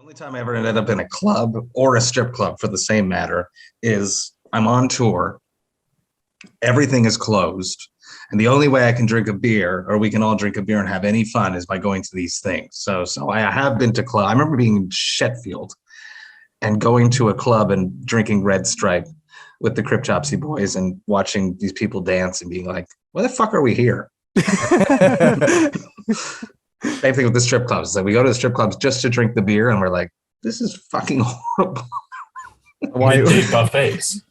only time I ever ended up in a club or a strip club for the same matter is I'm on tour. Everything is closed. And the only way I can drink a beer or we can all drink a beer and have any fun is by going to these things. So I have been to club. I remember being in Sheffield and going to a club and drinking Red Stripe with the Cryptopsy boys and watching these people dance and being like, why the fuck are we here? Same thing with the strip clubs. It's like we go to the strip clubs just to drink the beer and we're like, this is fucking horrible. Why buffets?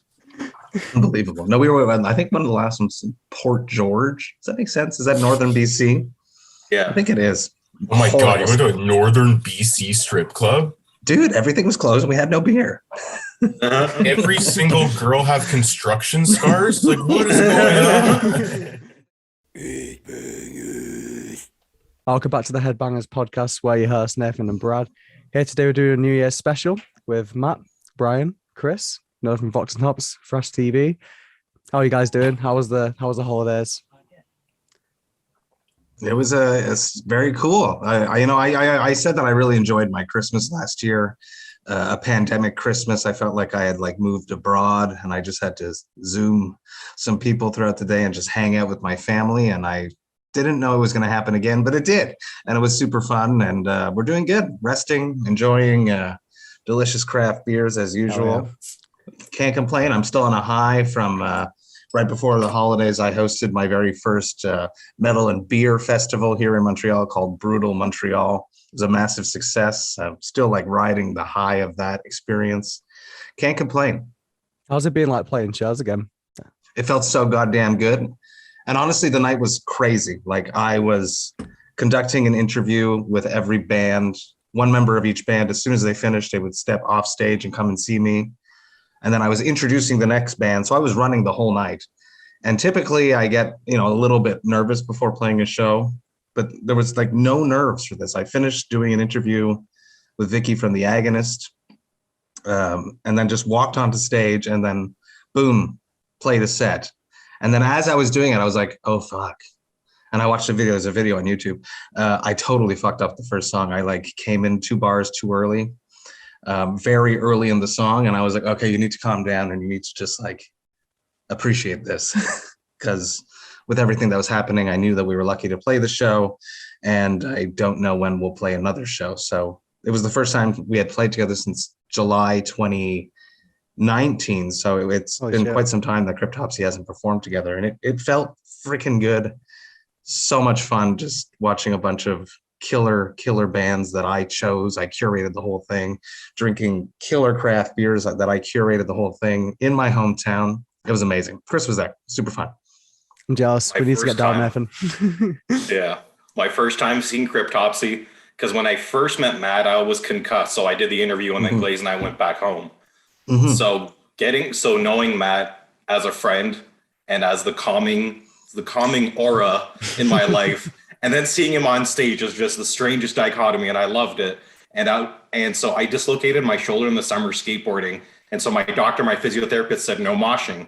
Unbelievable. No, we were, I think one of the last ones in Port George. Does that make sense? Is that northern BC? Yeah. I think it is. Oh my God, you went to a northern BC strip club? Dude, everything was closed and we had no beer. Every single girl have construction scars? Like, what is going on? Welcome back to the Headbangers podcast, where your hosts Nathan and Brad. Here today we're doing a New Year's special with Matt, Brian, Chris, known from Vox&Hops, ThrashedTV. How are you guys doing? How was the holidays? It was it's very cool. I said that I really enjoyed my Christmas last year. A pandemic Christmas. I felt like I had moved abroad and I just had to Zoom some people throughout the day and just hang out with my family. And I didn't know it was going to happen again, but it did. And it was super fun. And we're doing good, resting, enjoying delicious craft beers as usual. Can't complain. I'm still on a high from right before the holidays. I hosted my very first metal and beer festival here in Montreal called Brewtal Montreal. It was a massive success. I'm still riding the high of that experience. Can't complain. How's it been playing shows again? It felt so goddamn good. And honestly, the night was crazy. I was conducting an interview with every band, one member of each band. As soon as they finished, they would step off stage and come and see me. And then I was introducing the next band. So I was running the whole night. And typically I get, a little bit nervous before playing a show, but there was no nerves for this. I finished doing an interview with Vicky from The Agonist, and then just walked onto stage and then boom, played a set. And then as I was doing it, I was like, oh, fuck. And I watched a video. There's a video on YouTube. I totally fucked up the first song. I came in 2 bars too early, very early in the song. And I was like, okay, you need to calm down and you need to just appreciate this. Because with everything that was happening, I knew that we were lucky to play the show. And I don't know when we'll play another show. So it was the first time we had played together since July 2019. So it's been quite some time that Cryptopsy hasn't performed together. And it felt freaking good. So much fun just watching a bunch of killer bands that I chose. I curated the whole thing, drinking killer craft beers that I curated the whole thing in my hometown. It was amazing. Chris was there. Super fun. I'm jealous. We need to get down, Nathan. Yeah. My first time seeing Cryptopsy, because when I first met Matt, I was concussed. So I did the interview and then Glaze and I went back home. So knowing Matt as a friend and as the calming aura in my life, and then seeing him on stage is just the strangest dichotomy, and I loved it. And so I dislocated my shoulder in the summer skateboarding, and so my physiotherapist said no moshing.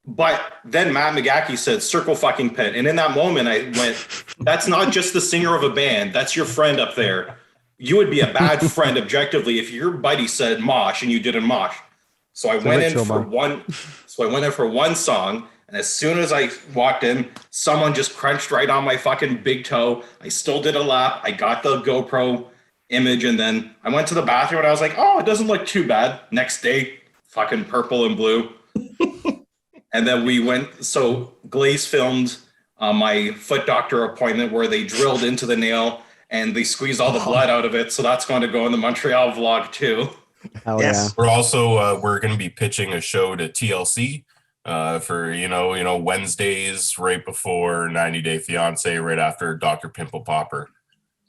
But then Matt McGachy said circle fucking pit, and in that moment I went, that's not just the singer of a band, that's your friend up there. You would be a bad friend objectively if your buddy said mosh and you didn't mosh. So I went in for one song, and as soon as I walked in, someone just crunched right on my fucking big toe. I still did a lap. I got the GoPro image, and then I went to the bathroom and I was like, oh, it doesn't look too bad. Next day, fucking purple and blue. And then we went, so Glaze filmed my foot doctor appointment where they drilled into the nail and they squeezed all the blood out of it. So that's going to go in the Montreal vlog too. Hell yes. Yeah. We're also we're going to be pitching a show to TLC for Wednesdays right before 90 Day Fiance, right after Dr. Pimple Popper.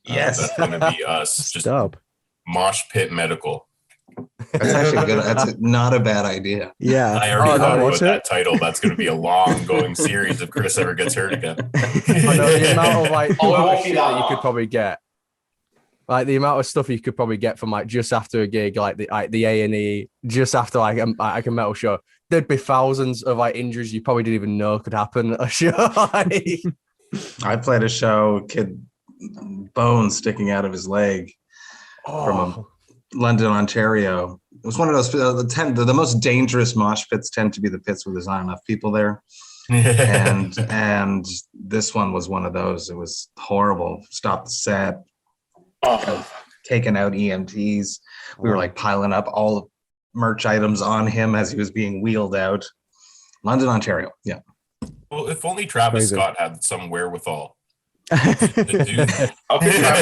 Yes, that's going to be us. Just mosh pit medical. That's actually good. That's not a bad idea. Yeah, I already thought about that title. That's going to be a long-going series if Chris ever gets hurt again. I know the amount of shit that you could probably get. The amount of stuff you could probably get from just after a gig, the A&E, just after a metal show. There'd be thousands of injuries you probably didn't even know could happen at a show. I played a show, kid bone sticking out of his leg from London, Ontario. It was one of those, the most dangerous mosh pits tend to be the pits where there's not enough people there. and this one was one of those. It was horrible. Stopped the set. Taking out EMTs. We were like piling up all merch items on him as he was being wheeled out. London, Ontario. Yeah. Well, if only Travis Scott had some wherewithal. How could Travis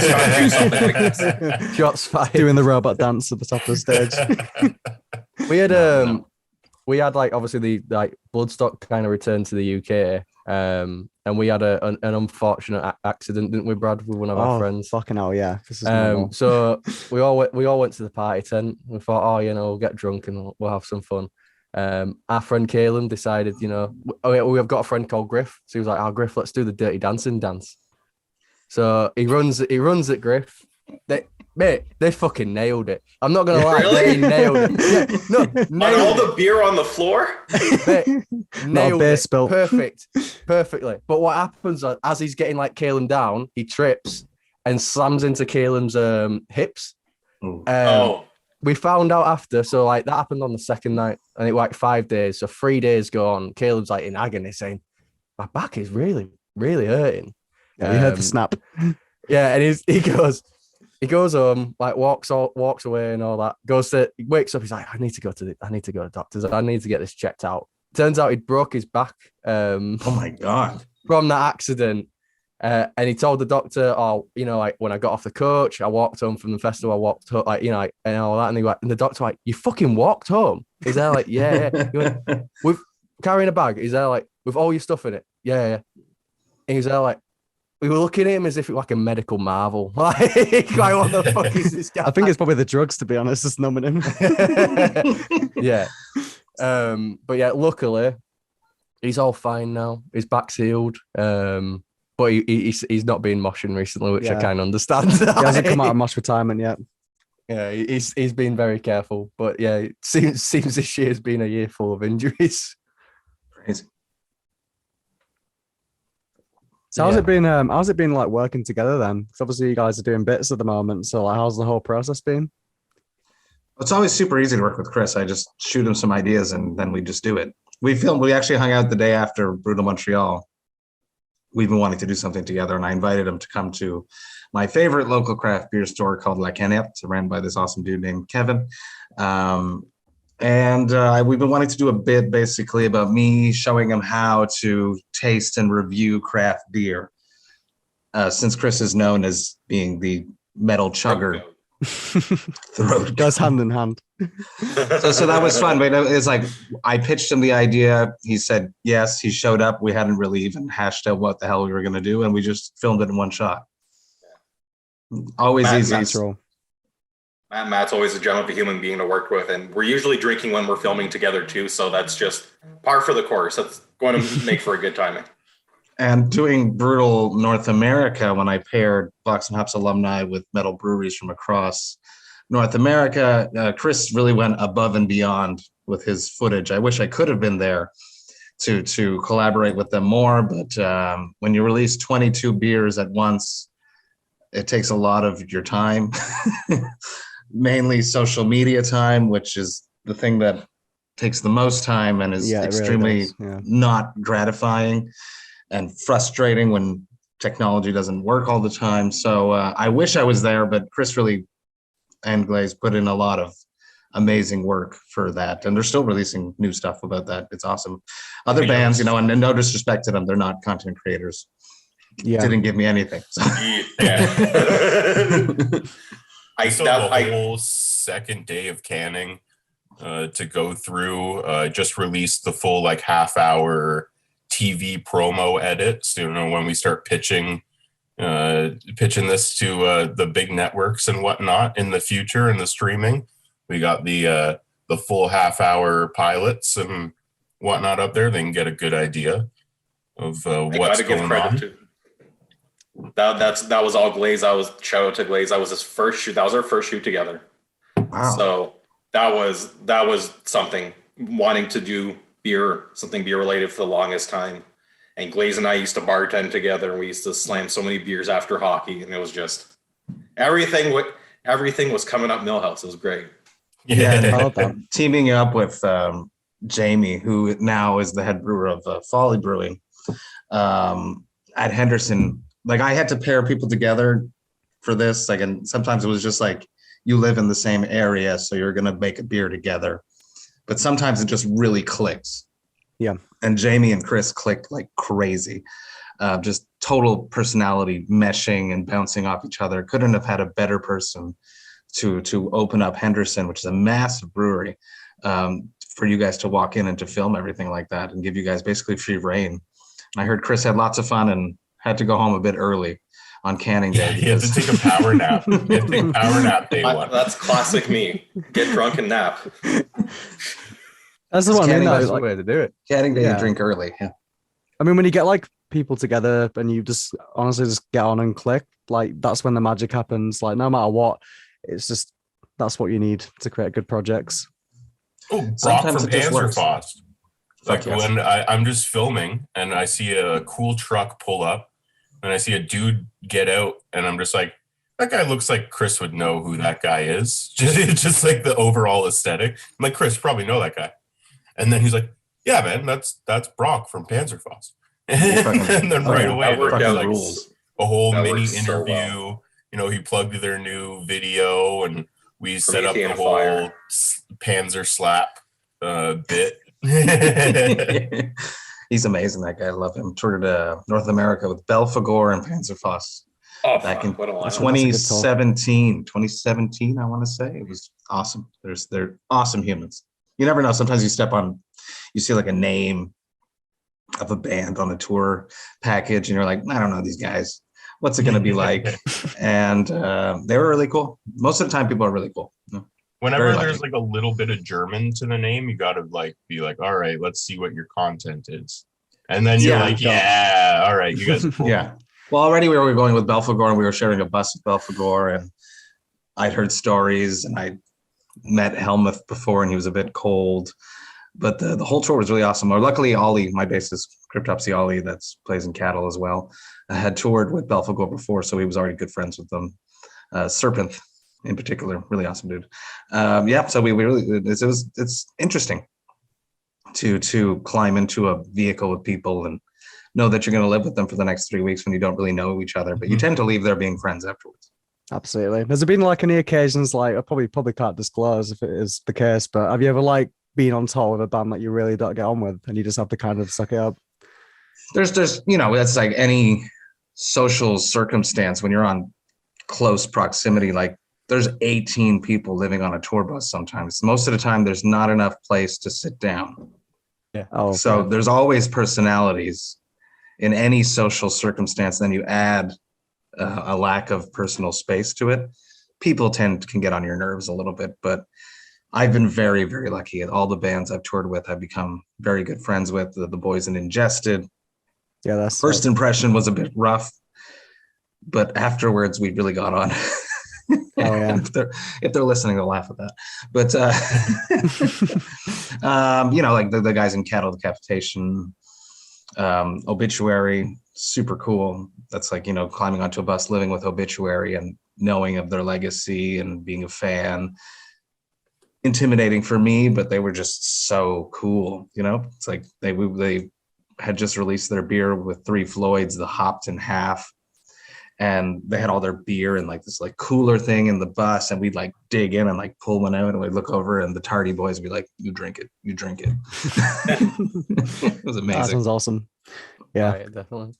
Scott do something like this? Shots fired. Doing the robot dance at the top of the stage. We had like obviously the like Bloodstock kind of returned to the UK, and we had an unfortunate accident, didn't we, Brad, with one of our friends? Fucking hell, yeah. So we all went to the party tent. We thought, we'll get drunk and we'll have some fun. Our friend Caleb decided, we've got a friend called Griff, so he was like, Griff, let's do the Dirty Dancing dance. So he runs at Griff. They fucking nailed it. I'm not gonna lie, really? They nailed it. Yeah, no, nailed all the beer on the floor. Nailed beer it. spill. Perfectly. But what happens as he's getting like Caleb down, he trips and slams into Caleb's hips. We found out after, so like that happened on the second night, and it was like 5 days. So 3 days go on. Caleb's like in agony, saying, "My back is really, really hurting." Yeah, we heard the snap. Yeah, and he goes home, like walks away and all that. He wakes up. He's like, I need to go to the doctors. I need to get this checked out. Turns out he'd broke his back. Oh my God! From that accident, and he told the doctor, like when I got off the coach, I walked home from the festival. I walked home, and all that. And the doctor like, you fucking walked home? He's there like, yeah. He went, with carrying a bag. He's there like with all your stuff in it. Yeah. And he's there like. We were looking at him as if it was like a medical marvel. Like, what the fuck is this guy? I think it's probably the drugs, to be honest, that's numbing him. Yeah. But yeah, luckily, he's all fine now. His back's healed. But he's not been moshing recently, which I kind of understand. He hasn't come out of mosh retirement yet. Yeah, he's been very careful. But yeah, it seems this year's been a year full of injuries. Crazy. So how's it been like working together then? Because obviously you guys are doing bits at the moment. So like, how's the whole process been? It's always super easy to work with Chris. I just shoot him some ideas and then we just do it. We actually hung out the day after Brewtal Montreal. We've been wanting to do something together, and I invited him to come to my favorite local craft beer store called La Canette, ran by this awesome dude named Kevin. We've been wanting to do a bit basically about me showing him how to taste and review craft beer. Since Chris is known as being the metal chugger. Throat goes hand in hand. So that was fun, but it's like I pitched him the idea. He said yes. He showed up. We hadn't really even hashed out what the hell we were going to do, and we just filmed it in one shot. Always easy. Matt's always a gem of a human being to work with, and we're usually drinking when we're filming together too. So that's just par for the course. That's going to make for a good timing. And doing Brewtal North America, when I paired Vox&Hops alumni with metal breweries from across North America, Chris really went above and beyond with his footage. I wish I could have been there to collaborate with them more, but when you release 22 beers at once, it takes a lot of your time. Mainly social media time, which is the thing that takes the most time and is extremely not gratifying and frustrating when technology doesn't work all the time. So I wish I was there, but Chris really and Glaze put in a lot of amazing work for that. And they're still releasing new stuff about that. It's awesome. Other bands, and no disrespect to them, they're not content creators. Yeah. Didn't give me anything. So. I still have a whole second day of canning to go through. Just released the full half-hour TV promo edit. So when we start pitching this to the big networks and whatnot in the future in the streaming, we got the full half-hour pilots and whatnot up there. They can get a good idea of what's going on. That was all Glaze. Shout out to Glaze. That was his first shoot. That was our first shoot together. Wow. So that was something, wanting to do something beer related for the longest time. And Glaze and I used to bartend together, and we used to slam so many beers after hockey, and it was just everything. everything was coming up Millhouse. It was great. Yeah, I love that. teaming up with Jamie, who now is the head brewer of Folly Brewing at Henderson. Like, I had to pair people together for this. Like, and sometimes it was just like, you live in the same area, so you're gonna make a beer together. But sometimes it just really clicks. Yeah. And Jamie and Chris clicked like crazy. Just total personality meshing and bouncing off each other. Couldn't have had a better person to open up Henderson, which is a massive brewery, for you guys to walk in and to film everything like that and give you guys basically free reign. I heard Chris had lots of fun and had to go home a bit early on canning day. Yeah, he had to take a power nap. He had to take a power nap day one. That's classic me. Get drunk and nap. That's the one. I mean, That's though, the way to do it. Canning day, Yeah. you drink early. Yeah. I mean, when you get like people together and you just honestly just get on and click, like that's when the magic happens. Like no matter what, it's just that's what you need to create good projects. Oh, Brock Sometimes from it just works. Panzerfaust. Like Fuck yes. when I'm just filming and I see a cool truck pull up and I see a dude get out and I'm just like, that guy looks like Chris would know who that guy is. Just like the overall aesthetic. I'm like, Chris, probably know that guy. And then he's like, yeah, man, that's Brock from Panzerfaust. And then right away, That worked there's out like rules. a whole That mini works so interview. well. You know, he plugged their new video and we set up the Promethean whole Fire. Panzer slap bit. He's amazing, that guy. I love him. Toured North America with Belfagor and Panzerfaust Oh, back in fuck, what a lineup. 2017, I want to say. It was awesome. They're awesome humans. You never know. Sometimes you see like a name of a band on a tour package and you're like, I don't know these guys. What's it going to be like? And they were really cool. Most of the time, people are really cool. Whenever Very there's lucky. like a little bit of German to the name, you got to like be like, all right, let's see what your content is. And then you're Yeah. like, yeah, all right, you guys are cool. Yeah. Well, already we were going with Belfagor and we were sharing a bus with Belfagor, and I'd heard stories and I met Helmuth before and he was a bit cold, but the whole tour was really awesome. Or luckily, Ollie, my bassist, Cryptopsy Ollie, that plays in Cattle as well, had toured with Belfagor before, so he was already good friends with them. Serpent in particular, really awesome dude. Yeah, so we really, it's interesting to climb into a vehicle with people and know that you're going to live with them for the next 3 weeks when you don't really know each other, but you tend to leave there being friends afterwards. Absolutely. Has there been like any occasions, like I probably can't disclose if it is the case, but have you ever like been on tour with a band that you really don't get on with and you just have to kind of suck it up? There's that's like any social circumstance when you're on close proximity. Like there's 18 people living on a tour bus sometimes. Most of the time, there's not enough place to sit down. Yeah. Oh, So okay. there's always personalities in any social circumstance. Then you add a lack of personal space to it. People can get on your nerves a little bit, but I've been very, very lucky. At all the bands I've toured with, I've become very good friends with. The boys in Ingested. Yeah, that's First impression was a bit rough, but afterwards we really got on. Oh, yeah. if they're listening, they'll laugh at that. But like the guys in Cattle Decapitation, Obituary, super cool. That's like, climbing onto a bus, living with Obituary and knowing of their legacy and being a fan. Intimidating for me, but they were just so cool. It's like they had just released their beer with Three Floyds, the Hopped in Half, and they had all their beer in like this like cooler thing in the bus, and we'd like dig in and like pull one out, and we'd look over, and the Tardy boys would be like, you drink it. It was That amazing. sounds awesome. Yeah. Right, definitely.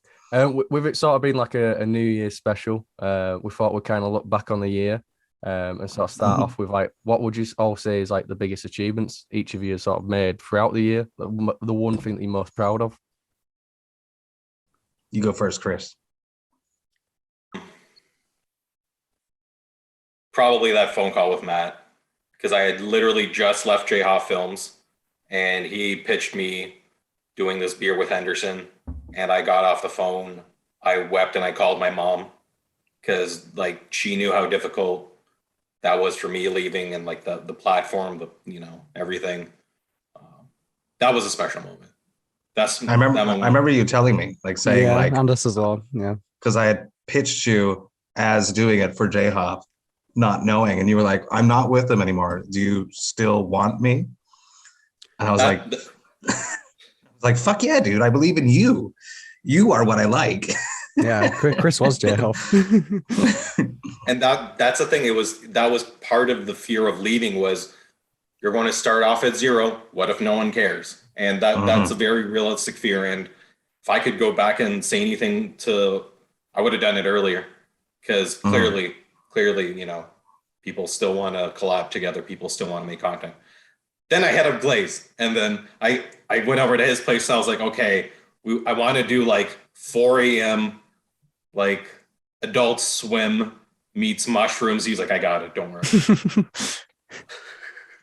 With it sort of been like a New Year's special, we thought we'd kind of look back on the year and sort of start off with like, what would you all say is like the biggest achievements each of you has sort of made throughout the year? The one thing that you're most proud of? You go first, Chris. Probably that phone call with Matt, because I had literally just left J Hoff Films and he pitched me doing this beer with Henderson, and I got off the phone. I wept and I called my mom because like she knew how difficult that was for me leaving, and like the platform, everything. That was a special moment. I remember you telling me, like saying Yeah, like, and us as well. Yeah. because I had pitched you as doing it for J-Hop, not knowing, and you were like, I'm not with them anymore. Do you still want me? And I was like, fuck yeah, dude. I believe in you. You are what I like. Yeah, Chris was J-Hoff. And that's the thing. That was part of the fear of leaving was you're going to start off at zero. What if no one cares? And that's a very realistic fear. And if I could go back and say anything I would have done it earlier, because clearly, you know, people still want to collab together. People still want to make content. Then I hit up Glaze, and then I went over to his place. And I was like, okay, I want to do like 4 a.m. like Adult Swim meets mushrooms. He's like, I got it. Don't worry.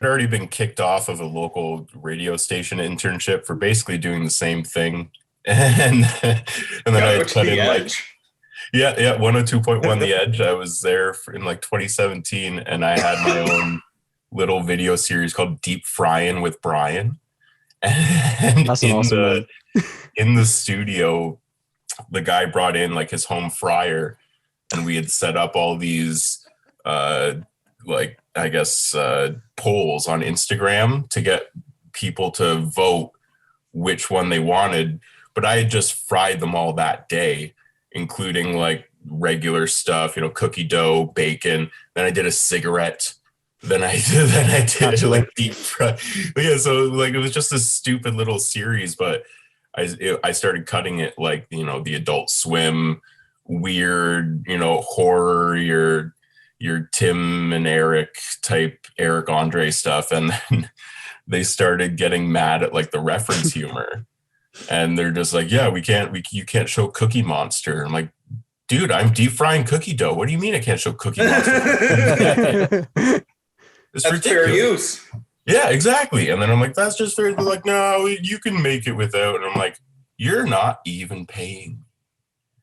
I'd already been kicked off of a local radio station internship for basically doing the same thing. And then I had put in like, 102.1 The Edge. I was there in like 2017, and I had my own little video series called Deep Frying with Brian. And That's an awesome one. In the studio, the guy brought in like his home fryer, and we had set up all these polls on Instagram to get people to vote which one they wanted. But I had just fried them all that day, including like regular stuff, you know, cookie dough, bacon. Then I did a cigarette. Then I did like deep fry. Yeah, so like it was just a stupid little series, but I started cutting it like, you know, the Adult Swim, weird, you know, horror, your Tim and Eric type Eric Andre stuff, and then they started getting mad at like the reference humor, and they're just like, yeah, you can't show Cookie Monster. I'm like, dude, I'm deep frying cookie dough. What do you mean I can't show Cookie Monster? It's That's ridiculous. fair use. Yeah, exactly. And then I'm like, that's just fair. They're like, no, you can make it without. And I'm like, you're not even paying.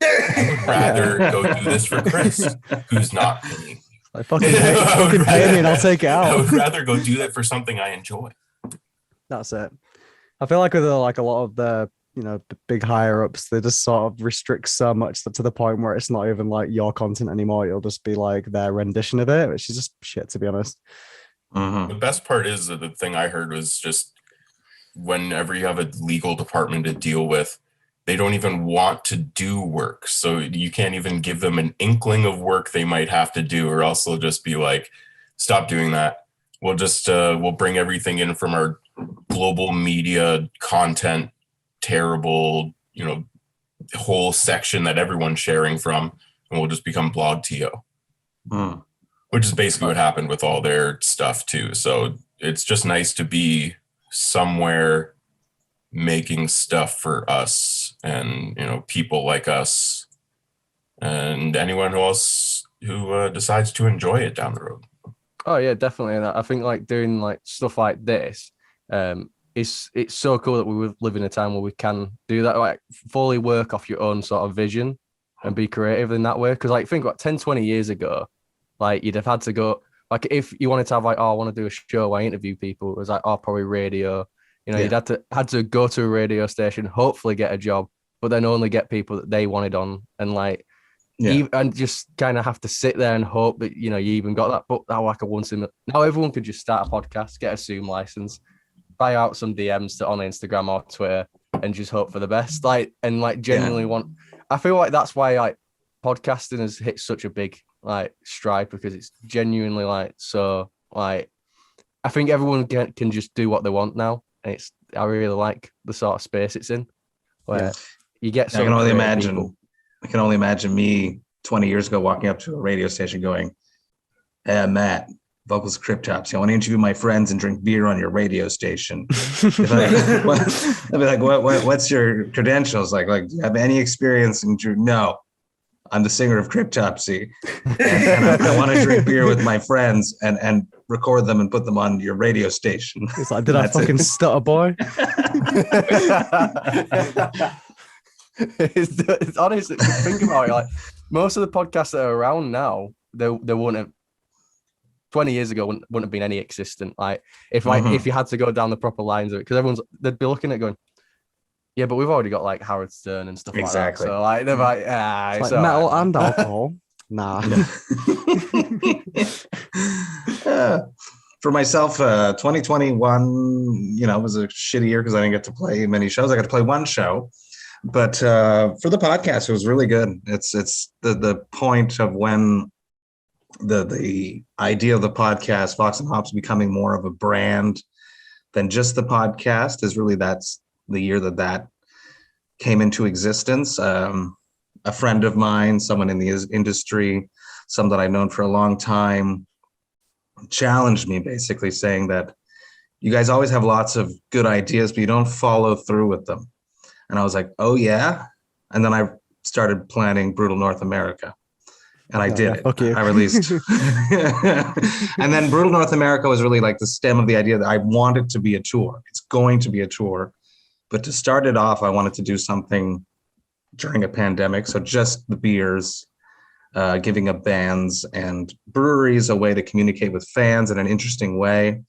I would rather go do this for Chris, who's not paying. I fucking pay me and I'll take it out. I would rather go do that for something I enjoy. That's it. I feel like with like a lot of the, you know, the big higher ups, they just sort of restrict so much to the point where it's not even like your content anymore. It'll just be like their rendition of it, which is just shit, to be honest. The best part is that the thing I heard was just whenever you have a legal department to deal with, they don't even want to do work. So you can't even give them an inkling of work they might have to do, or else they'll just be like, stop doing that. We'll just, we'll bring everything in from our global media content, terrible, you know, whole section that everyone's sharing from, and we'll just become blog TO. Which is basically what happened with all their stuff too. So it's just nice to be somewhere making stuff for us and, you know, people like us and anyone else who decides to enjoy it down the road. Oh yeah, definitely. And I think like doing like stuff like this, it's so cool that we live in a time where we can do that, like fully work off your own sort of vision and be creative in that way. Because like think about 10, 20 years ago, like you'd have had to go, like if you wanted to have like, oh, I want to do a show, I interview people, it was like, oh, probably radio. You know, you'd had to go to a radio station, hopefully get a job, but then only get people that they wanted on, and like, and just kind of have to sit there and hope that, you know, you even got that. But that like a once in now, everyone could just start a podcast, get a Zoom license, buy out some DMs on Instagram or Twitter, and just hope for the best. Like, and like genuinely want. I feel like that's why like podcasting has hit such a big like stride, because it's genuinely like so like I think everyone can just do what they want now. And I really like the sort of space it's in where you get so I can only imagine me 20 years ago walking up to a radio station going, hey, Matt, Vocals Cryptops, I want to interview my friends and drink beer on your radio station. I'd be like, what's your credentials? Like, do you have any experience in No, I'm the singer of Cryptopsy, and I want to drink beer with my friends and record them and put them on your radio station. It's like, did I fucking stutter, boy? It's honestly, think about it. Like most of the podcasts that are around now, they wouldn't have. 20 years ago wouldn't have been any existent. Like if you had to go down the proper lines of it, because they'd be looking at going, yeah, but we've already got like Howard Stern and stuff like that. So like they're like, it's like metal and alcohol. Nah. For myself, 2021, was a shitty year because I didn't get to play many shows. I got to play one show, but for the podcast, it was really good. It's the point of when the idea of the podcast, Vox&Hops, becoming more of a brand than just the podcast is really, that's the year that came into existence. A friend of mine, someone in the industry, some that I've known for a long time, challenged me, basically saying that you guys always have lots of good ideas, but you don't follow through with them. And I was like, oh yeah. And then I started planning Brewtal North America, and I did it. Okay. I released. And then Brewtal North America was really like the stem of the idea that I wanted to be a tour. It's going to be a tour, but to start it off, I wanted to do something during a pandemic. So just the beers, giving up bands and breweries a way to communicate with fans in an interesting way.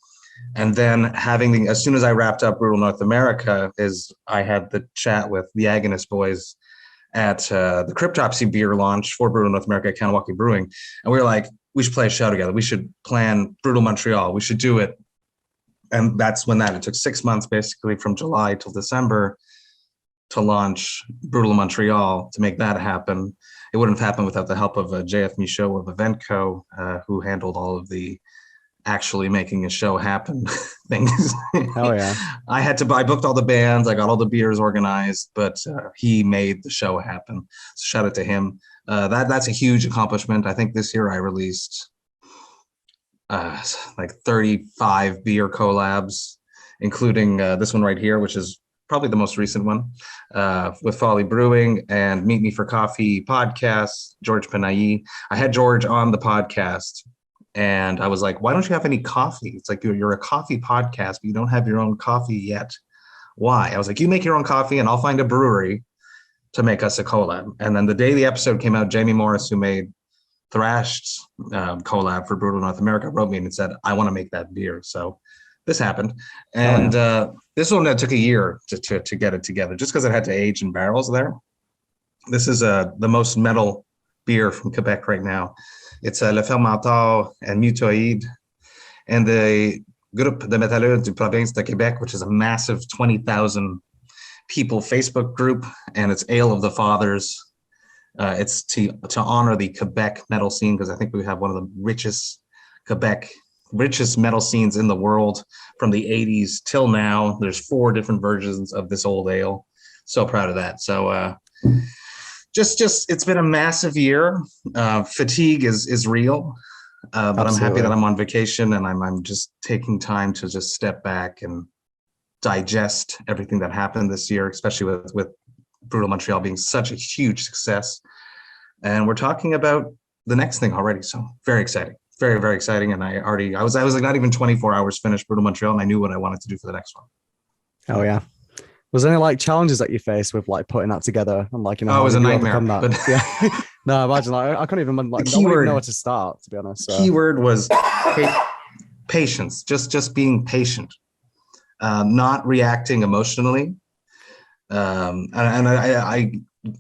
And then having as soon as I wrapped up Brewtal North America, I had the chat with the Agonist boys at the Cryptopsy beer launch for Brewtal North America at Kanawaki Brewing. And we were like, we should play a show together. We should plan Brewtal Montreal. We should do it. And that's when it took 6 months, basically from July till December, to launch Brewtal Montreal, to make that happen. It wouldn't have happened without the help of JF Michaud of Eventco, who handled all of the actually making a show happen things. Oh yeah. I booked all the bands, I got all the beers organized, but he made the show happen. So shout out to him. That's a huge accomplishment. I think this year I released like 35 beer collabs, including this one right here, which is probably the most recent one, with Folly Brewing and Meet Me for Coffee podcast, George Panayi. I had George on the podcast, and I was like, why don't you have any coffee? It's like, you're a coffee podcast, but you don't have your own coffee yet. Why? I was like, you make your own coffee and I'll find a brewery to make us a collab. And then the day the episode came out, Jamie Morris, who made Thrashed collab for Brewtal North America, wrote me and said, I want to make that beer. So this happened. And this one took a year to get it together, just because it had to age in barrels there. This is the most metal beer from Quebec right now. It's Le Fermentor and Mutoid, and the Groupe de Métalleux du Province de Québec, which is a massive 20,000 people Facebook group, and it's Ale of the Fathers. It's to honor the Quebec metal scene, because I think we have one of the richest metal scenes in the world from the 80s till now. There's 4 different versions of this old ale. So proud of that. So just it's been a massive year. Fatigue is real, but Absolutely. I'm happy that I'm on vacation, and I'm just taking time to just step back and digest everything that happened this year, especially with Brewtal Montreal being such a huge success. And we're talking about the next thing already. So very exciting. Very, very exciting. And I was like not even 24 hours finished Brewtal Montreal, and I knew what I wanted to do for the next one. Oh yeah. Was there any like challenges that you faced with like putting that together? And like, it was a nightmare. But yeah. No, imagine I couldn't even like I don't even know where to start, to be honest. So. Keyword was patience. Just being patient. Not reacting emotionally. And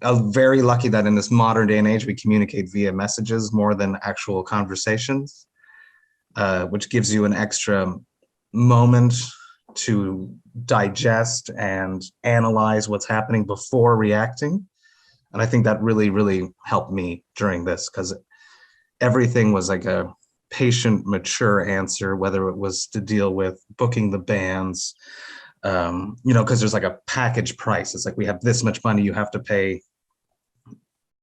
I'm very lucky that in this modern day and age, we communicate via messages more than actual conversations, which gives you an extra moment to digest and analyze what's happening before reacting. And I think that really, really helped me during this, because everything was like a patient, mature answer, whether it was to deal with booking the bands, because there's like a package price. It's like, we have this much money, you have to pay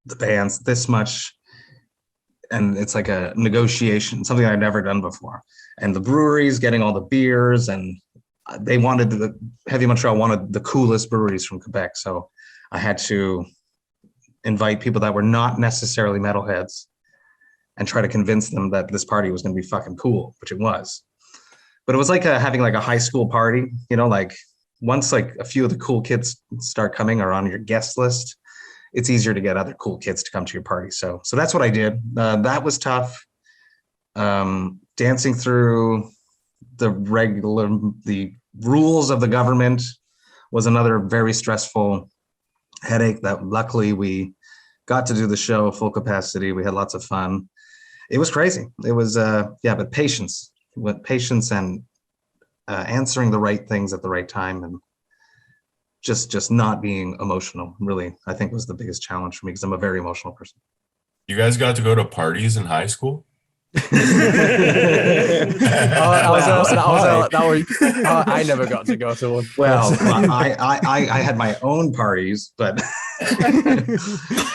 the bands this much. And it's like a negotiation, something I'd never done before. And the breweries getting all the beers, and they wanted Heavy Montreal wanted the coolest breweries from Quebec. So I had to invite people that were not necessarily metalheads and try to convince them that this party was going to be fucking cool, which it was. But it was like having like a high school party, like once like a few of the cool kids start coming or on your guest list, it's easier to get other cool kids to come to your party. So that's what I did. That was tough. Dancing through the rules of the government was another very stressful headache that luckily we got to do the show full capacity. We had lots of fun. It was crazy. It was, but patience, and answering the right things at the right time, and just not being emotional, really, I think was the biggest challenge for me, because I'm a very emotional person. You guys got to go to parties in high school? I never got to go to one. Well, I had my own parties, but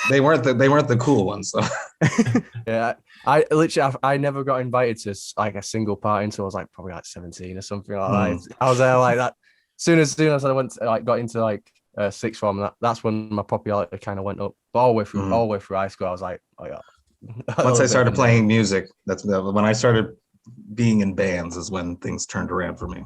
they weren't the cool ones. So. Yeah, I never got invited to like a single party until I was like probably like 17 or something like that. I was there like that. Soon as I went to, got into like sixth form, that's when my popularity kind of went up. But all the way through high school, I was like, oh yeah. Once I started playing music, that's when I started being in bands, is when things turned around for me.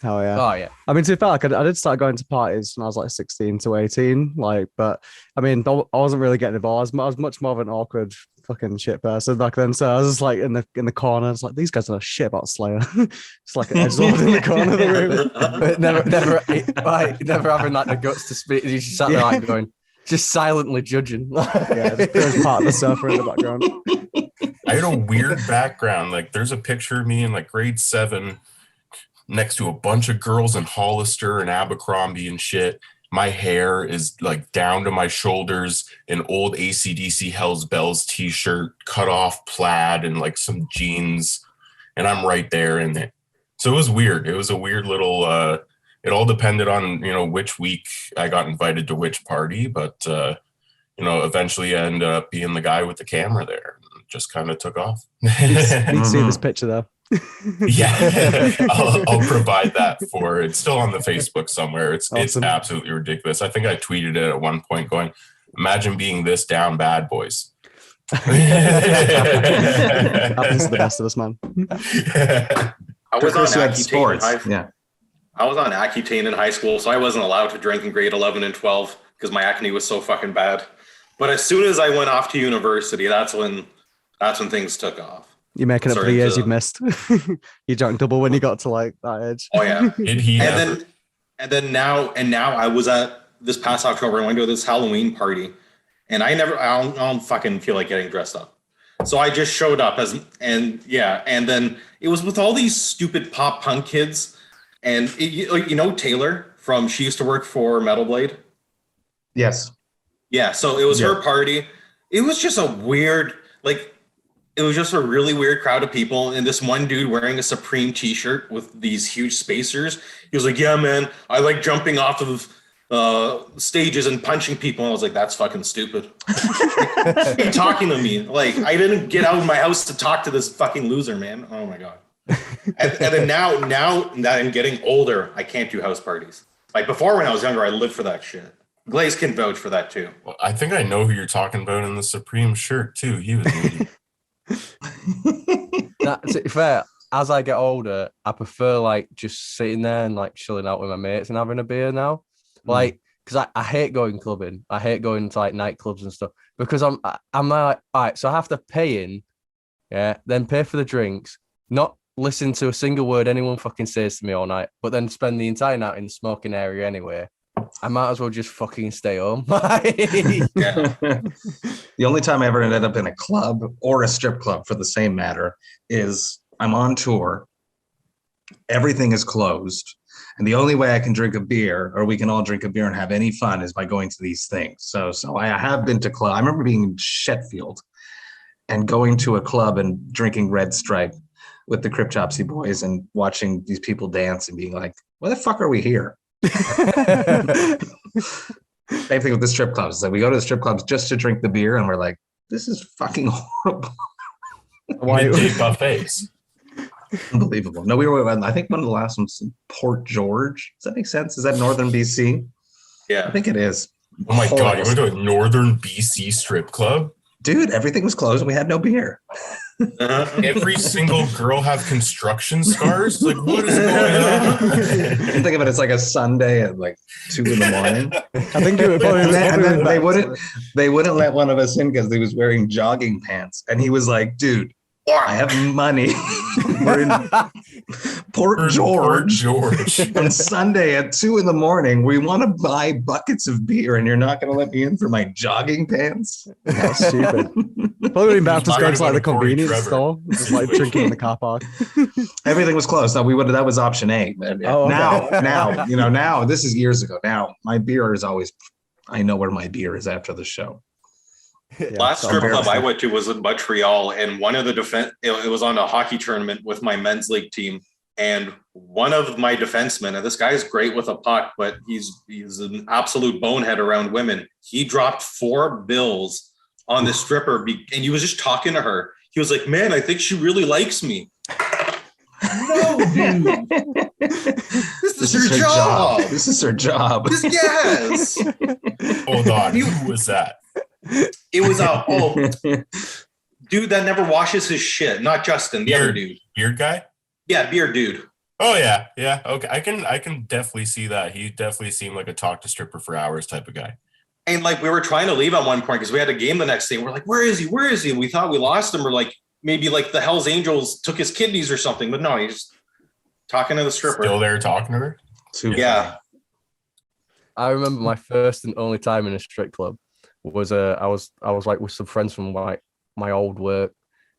Oh yeah. Oh yeah. I mean, to be fair, like, I did start going to parties when I was like 16 to 18. Like, but I mean, I wasn't really getting involved. I was much more of an awkward fucking shit person back then. So I was just like in the corner. It's like, these guys know shit about Slayer. Just like absorbed in the corner of the room. But never having like the guts to speak. You just sat there like going, just silently judging. Yeah, just part of the surfer in the background. I had a weird background. Like, there's a picture of me in like grade 7 next to a bunch of girls in Hollister and Abercrombie and shit. My hair is like down to my shoulders, an old AC/DC Hells Bells t-shirt, cut off plaid, and like some jeans. And I'm right there in it. So it was weird. It was a weird little, it all depended on, which week I got invited to which party. But, eventually I ended up being the guy with the camera there. Just kind of took off. You can see this picture though. Yeah, I'll provide that for. It's still on the Facebook somewhere. It's absolutely ridiculous. I think I tweeted it at one point, going, "Imagine being this down bad, boys." Happens to the best of us, man. I was on Accutane in high school, so I wasn't allowed to drink in grade 11 and 12 because my acne was so fucking bad. But as soon as I went off to university, that's when things took off. You're making up for the years you've missed. You drank double when you got to like that age. Oh yeah. And then now I was at this past October, I went to this Halloween party, and I don't fucking feel like getting dressed up. So I just showed up and then it was with all these stupid pop punk kids, and Taylor from, she used to work for Metal Blade. Yes. Yeah, so it was her party. It was just a weird, it was just a really weird crowd of people, and this one dude wearing a Supreme t-shirt with these huge spacers. He was like, yeah, man, I like jumping off of stages and punching people. And I was like, that's fucking stupid. Keep talking to me. Like, I didn't get out of my house to talk to this fucking loser, man. Oh my God. And then now that I'm getting older, I can't do house parties. Like before, when I was younger, I lived for that shit. Glaze can vouch for that too. Well, I think I know who you're talking about in the Supreme shirt too. He was To be fair, as I get older, I prefer like just sitting there and like chilling out with my mates and having a beer now. Like, because I hate going clubbing. I hate going to like nightclubs and stuff because I'm like, all right, so I have to pay in, then pay for the drinks, not listen to a single word anyone fucking says to me all night, but then spend the entire night in the smoking area anyway. I might as well just fucking stay home. The only time I ever ended up in a club or a strip club, for the same matter, is I'm on tour. Everything is closed. And the only way I can drink a beer, or we can all drink a beer and have any fun, is by going to these things. So I have been to club. I remember being in Sheffield and going to a club and drinking Red Stripe with the Cryptopsy boys and watching these people dance and being like, why the fuck are we here? Same thing with the strip clubs. Like, we go to the strip clubs just to drink the beer, and we're like, this is fucking horrible. Midday buffets. Unbelievable. No, we were, I think one of the last ones in Port George. Does that make sense? Is that northern BC? Yeah. I think it is. Oh my God, you went to a northern BC strip club? Dude, everything was closed and we had no beer. Every single girl have construction scars? Like, what is going on? Think of it as like a Sunday at like 2 a.m. I think it would probably, and then they wouldn't let one of us in because he was wearing jogging pants. And he was like, dude, I have money. We're in Port George on Sunday at 2 a.m. We want to buy buckets of beer, and you're not going to let me in for my jogging pants? That's stupid. Probably about to go to like the convenience store, just like drinking in the car park. Everything was closed. No, that was option A. Oh, okay. Now, this is years ago. Now, my beer is always, I know where my beer is after the show. Last strip club I went to was in Montreal, and one of the it was on a hockey tournament with my men's league team, and one of my defensemen, and this guy is great with a puck, but he's an absolute bonehead around women. He dropped 4 bills on the stripper, and he was just talking to her. He was like, "Man, I think she really likes me." No, dude. This is her job. This is her job. Yes. Hold on. Who was that? It was dude that never washes his shit. Not Justin, the other dude. Beard guy? Yeah, beard dude. Oh yeah. Okay, I can definitely see that. He definitely seemed like a talk to stripper for hours type of guy. And like we were trying to leave at one point because we had a game the next day. We're like, where is he? Where is he? And we thought we lost him, or like maybe like the Hells Angels took his kidneys or something. But no, he's talking to the stripper. Still there talking to her? Yeah. I remember my first and only time in a strip club was I was like with some friends from like my old work,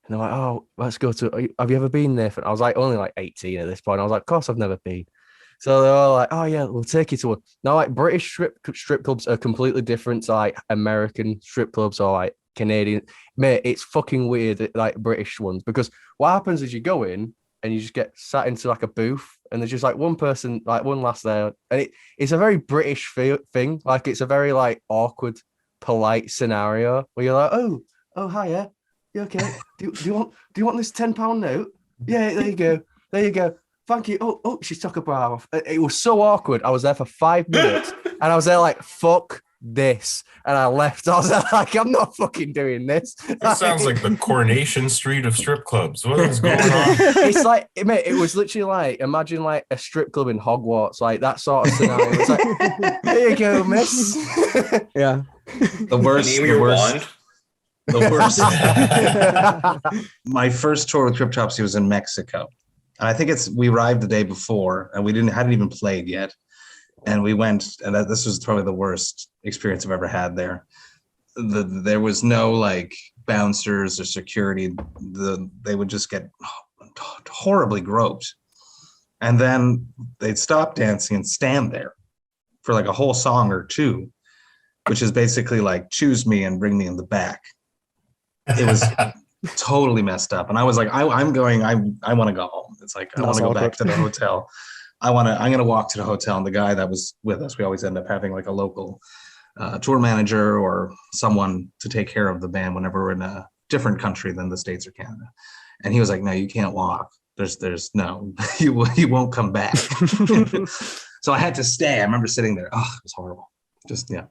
and they're like, "Oh, let's go to. Have you ever been there?" And I was like only like 18 at this point. I was like, "Of course, I've never been." So they're all like, "Oh yeah, we'll take you to one." Now, like British strip clubs are completely different to like American strip clubs or like Canadian. Mate, it's fucking weird, like British ones, because what happens is you go in and you just get sat into like a booth, and there's just like one person, like one lass there, and it's a very British thing. Like it's a very like awkward, polite scenario where you're like, oh hiya, you okay? Do you want this £10 note? Yeah, there you go, thank you. Oh, she took a bra off. It was so awkward. I was there for 5 minutes and I was there like, fuck this, and I left. I was like, I'm not fucking doing this. That sounds like the Coronation Street of strip clubs. What is going on? It's like, mate, it was literally like, imagine like a strip club in Hogwarts, like that sort of scenario. It's like, there you go, miss. Yeah. The worst. My first tour with Cryptopsy was in Mexico, and I think we arrived the day before, and we hadn't even played yet, and we went, and this was probably the worst experience I've ever had there. There was no like bouncers or security. They would just get horribly groped, and then they'd stop dancing and stand there for like a whole song or two, which is basically like choose me and bring me in the back. It was totally messed up, and I was like, I want to go home. It's like I want to go back to the hotel. I'm gonna walk to the hotel, and the guy that was with us, we always end up having like a local tour manager or someone to take care of the band whenever we're in a different country than the States or Canada. And he was like, no, you can't walk. There's no, you won't come back. So I had to stay. I remember sitting there. Oh, it was horrible. Just, yeah.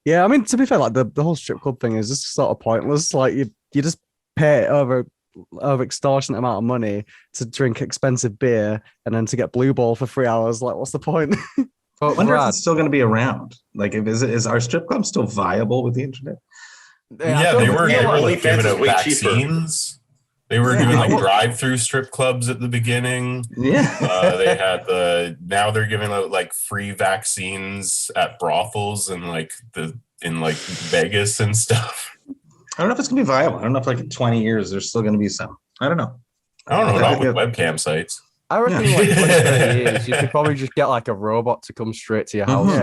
Yeah, I mean, to be fair, like the whole strip club thing is just sort of pointless. Like you just pay over extortionate amount of money to drink expensive beer and then to get blue ball for 3 hours. Like, what's the point? I wonder if it's still going to be around. Like, is our strip club still viable with the internet? Yeah, they were like giving out vaccines. They were doing like drive-through strip clubs at the beginning. Yeah, they had now they're giving out like free vaccines at brothels and like in Vegas and stuff. I don't know if it's gonna be viable. I don't know if like in 20 years there's still gonna be some. I don't know. Not with webcam sites. I reckon in like 20 years you could probably just get like a robot to come straight to your house.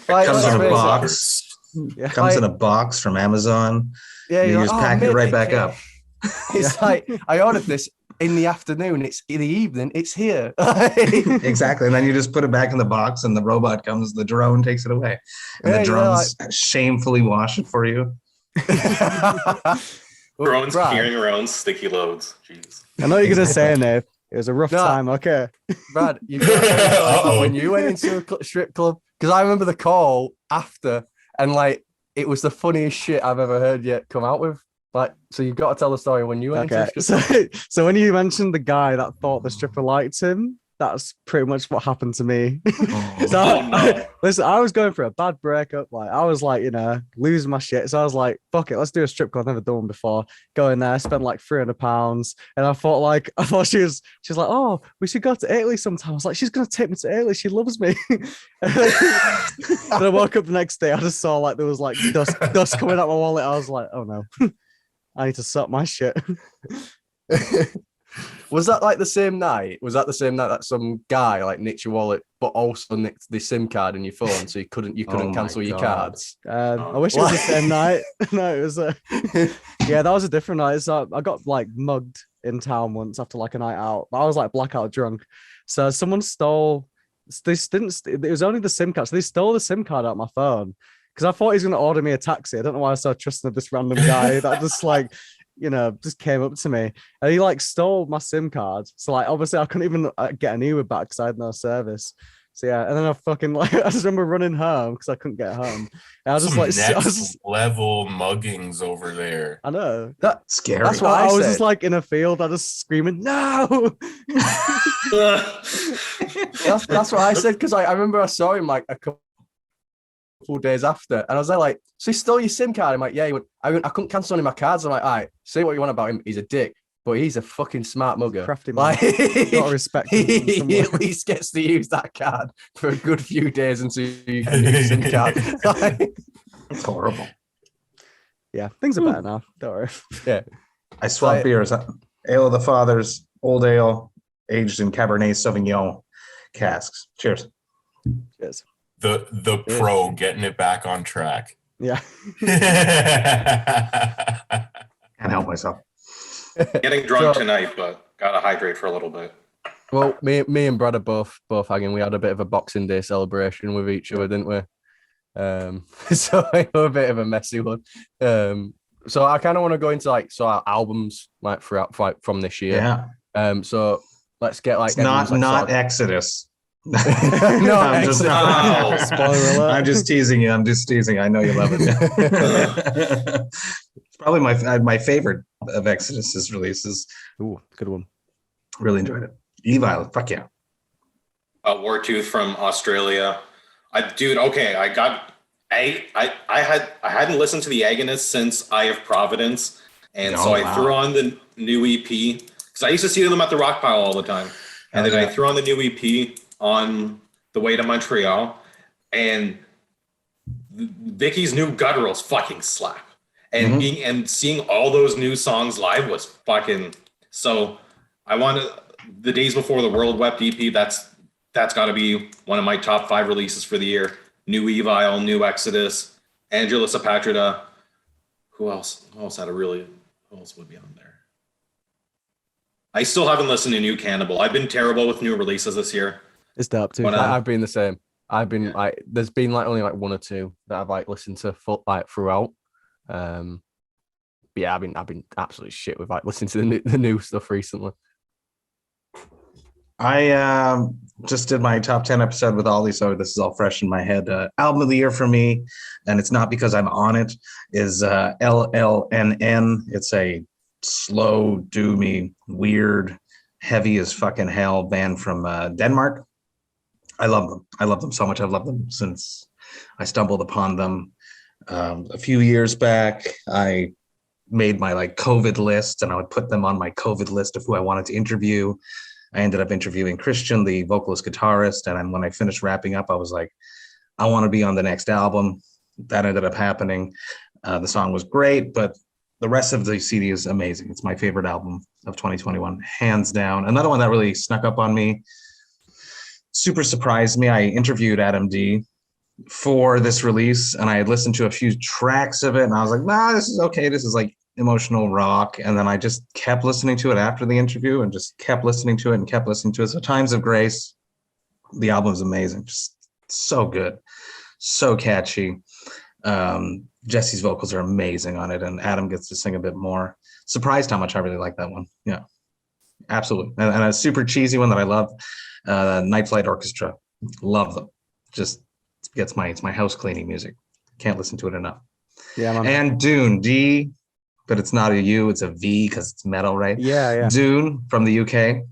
Comes in a box. Yeah. Comes in a box from Amazon. Yeah, you just pack it right back up. It's like, I ordered this in the afternoon. It's in the evening. It's here. Exactly. And then you just put it back in the box and the robot comes, the drone takes it away. And the drones shamefully wash it for you. Drones carrying around sticky loads. Jeez. I know you're going to say, Nate, it was a rough time. Okay. Brad, you got when you went into a strip club, because I remember the call after, and like, it was the funniest shit I've ever heard yet come out with. Like, so you've got to tell the story when you went into a strip club. So when you mentioned the guy that thought the stripper liked him, That's pretty much what happened to me. No. Listen, I was going for a bad breakup. Like I was like, losing my shit. So I was like, fuck it, let's do a strip club. I've never done one before. Go in there, spend like £300. And I thought she was like, oh, we should go to Italy sometime. I was like, she's gonna take me to Italy. She loves me. And I woke up the next day. I just saw like there was like dust coming out my wallet. I was like, oh no, I need to sort my shit. Was that like the same night? Was that the same night that some guy like nicked your wallet, but also nicked the SIM card in your phone, so you couldn't cancel your cards? I wish it was the same night. No, it was. Yeah, that was a different night. So I got like mugged in town once after like a night out. I was like blackout drunk. So someone stole. It was only the SIM card. So they stole the SIM card out of my phone because I thought he was going to order me a taxi. I don't know why I was so trusting of this random guy that just like. Just came up to me and he like stole my SIM card. So like, obviously I couldn't even get an Uber back because I had no service. So yeah, and then I just remember running home because I couldn't get home. And I was just like, next level muggings over there. I know that's scary. That's why I was just like in a field. I just screaming, no. that's what I said because I remember I saw him like a couple days after, and I was there like, so he stole your SIM card? I'm like, yeah. He went, I couldn't cancel any of my cards. I'm like, all right, say what you want about him. He's a dick, but he's a fucking smart mugger. Crafty man. Like, gotta respect him. He at least gets to use that card for a good few days until you can use SIM card. It's horrible. Yeah, things are better now. Don't worry. Yeah, I swap beers. Ale of the Fathers, old ale, aged in Cabernet Sauvignon casks. Cheers. Cheers. The pro getting it back on track. Yeah. Can't help myself. Getting drunk tonight, but gotta hydrate for a little bit. Well, me and Brad are both hanging. We had a bit of a Boxing Day celebration with each other, didn't we? So I know a bit of a messy one. So I kind of want to go into like our albums like throughout from this year. Yeah. So let's get like not Exodus. No, spoiler alert. I'm just teasing you. I know you love it. It's probably my favorite of Exodus's releases. Ooh, good one. Really enjoyed it. E-Violet, fuck yeah. Wartooth from Australia. I hadn't listened to the Agonist since Eye of Providence, and I threw on the new EP because I used to see them at the Rock Pile all the time, and then I threw on the new EP on the way to Montreal, and Vicky's new gutturals fucking slap. And seeing all those new songs live was fucking. So I wanted the Days Before the World Wept EP. That's got to be one of my top 5 releases for the year. New Evile, new Exodus, Angelus Apatrida. Who else would be on there? I still haven't listened to New Cannibal. I've been terrible with new releases this year. It's dope too. I've been the same. I've been like, there's been like only like 1 or 2 that I've like listened to throughout. But yeah, I've been absolutely shit with like listening to the new stuff recently. I just did my top 10 episode with Ollie, so this is all fresh in my head. Album of the year for me, and it's not because I'm on it, is LLNN. It's a slow, doomy, weird, heavy as fucking hell band from Denmark. I love them. I love them so much. I've loved them since I stumbled upon them a few years back. I made my like COVID list, and I would put them on my COVID list of who I wanted to interview. I ended up interviewing Christian, the vocalist guitarist. And then when I finished wrapping up, I was like, I want to be on the next album. That ended up happening. The song was great, but the rest of the CD is amazing. It's my favorite album of 2021, hands down. Another one that really snuck up on me, super surprised me. I interviewed Adam D for this release, and I had listened to a few tracks of it, and I was like, nah, this is okay. This is like emotional rock. And then I just kept listening to it after the interview and just kept listening to it and kept listening to it. So Times of Grace, the album is amazing. Just so good. So catchy. Jesse's vocals are amazing on it, and Adam gets to sing a bit more. Surprised how much I really like that one. Yeah, absolutely. And a super cheesy one that I love, Night Flight Orchestra. Love them. Just it's my house cleaning music. Can't listen to it enough. Yeah, man. And Dune, D, but it's not a U, it's a V because it's metal, right? Yeah. Dune from the UK.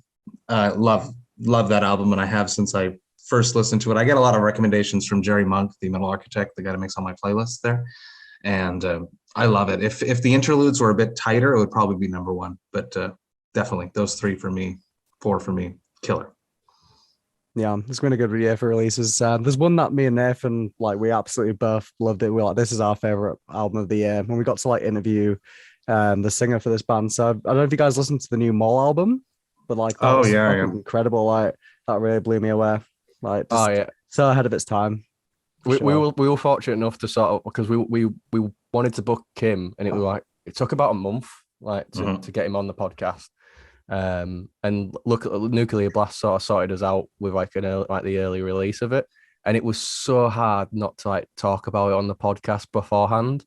Love love that album, and I have since I first listened to it. I get a lot of recommendations from Jerry Monk, the metal architect, the guy that makes all my playlists there, and I love it. If the interludes were a bit tighter, it would probably be number one. But definitely those 3 for me, 4 for me, killer. Yeah, it's been a good year for releases. There's one that me and Nathan, like, we absolutely both loved it. We're like, this is our favorite album of the year. When we got to like interview the singer for this band. So I don't know if you guys listened to the new Mole album, but like, that was incredible. Like, that really blew me away. Like, so ahead of its time. We were fortunate enough to sort of, because we wanted to book Kim, and it took about a month like to get him on the podcast. And look, Nuclear Blast sort of sorted us out with the early release of it, and it was so hard not to like talk about it on the podcast beforehand,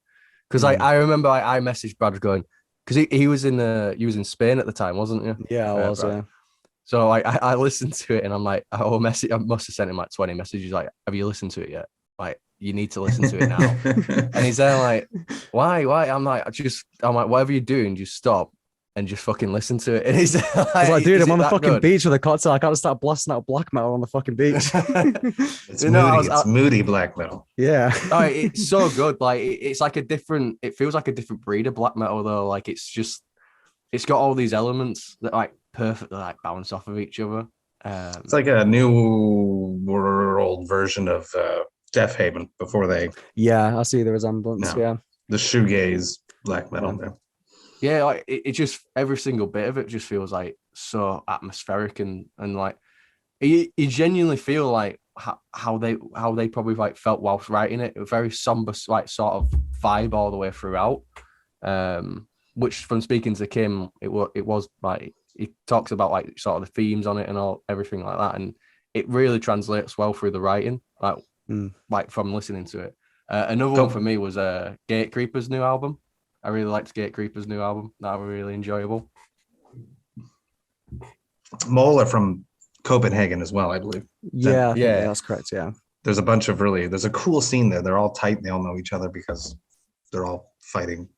because I remember I messaged Brad going, because he was in Spain at the time, wasn't you? Yeah, I was. Yeah. So I listened to it, and I'm like, I must have sent him like 20 messages like, have you listened to it yet? Like, you need to listen to it now. And he's there like, why? I'm like, whatever you're doing, just stop and just fucking listen to it. And he's like, dude, I'm on the fucking beach with a cocktail. I can't start blasting out black metal on the fucking beach. It's moody black metal. Yeah. It's so good. Like, it's like it feels like a different breed of black metal though. Like, it's got all these elements that like perfectly like bounce off of each other. It's like a new world version of Death Haven before they. Yeah, I see the resemblance. Yeah. The shoegaze black metal there. Yeah, like it just, every single bit of it just feels like so atmospheric, and like you genuinely feel like how they probably like felt whilst writing it. A very somber like sort of vibe all the way throughout. Which, from speaking to Kim, it was like, he talks about like sort of the themes on it and everything like that, and it really translates well through the writing. Like from listening to it. Another one for me was Gatecreeper's new album. I really liked Gatecreeper's new album. That was really enjoyable. Mole are from Copenhagen as well, I believe. Yeah, that's correct. Yeah. There's a cool scene there. They're all tight and they all know each other because they're all fighting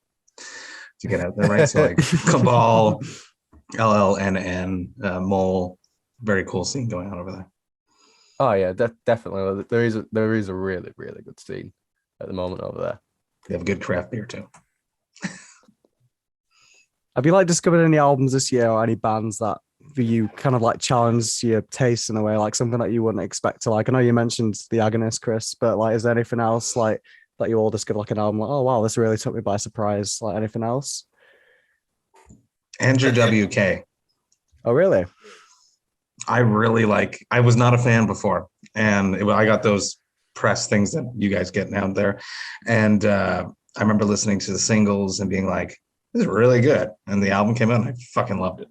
to get out there, right? So like Cabal, LLNN, Mole, very cool scene going on over there. Oh yeah, definitely. There is a really, really good scene at the moment over there. They have good craft beer too. Have you like discovered any albums this year or any bands that for you kind of like challenged your taste in a way, like something that you wouldn't expect to like? I know you mentioned The Agonist, Chris, but like, is there anything else like that you all discovered like an album like, oh wow, this really took me by surprise? Like anything else? Andrew WK. Oh really? I was not a fan before, and I got those press things that you guys get now there, and I remember listening to the singles and being like, this is really good, and the album came out and I fucking loved it.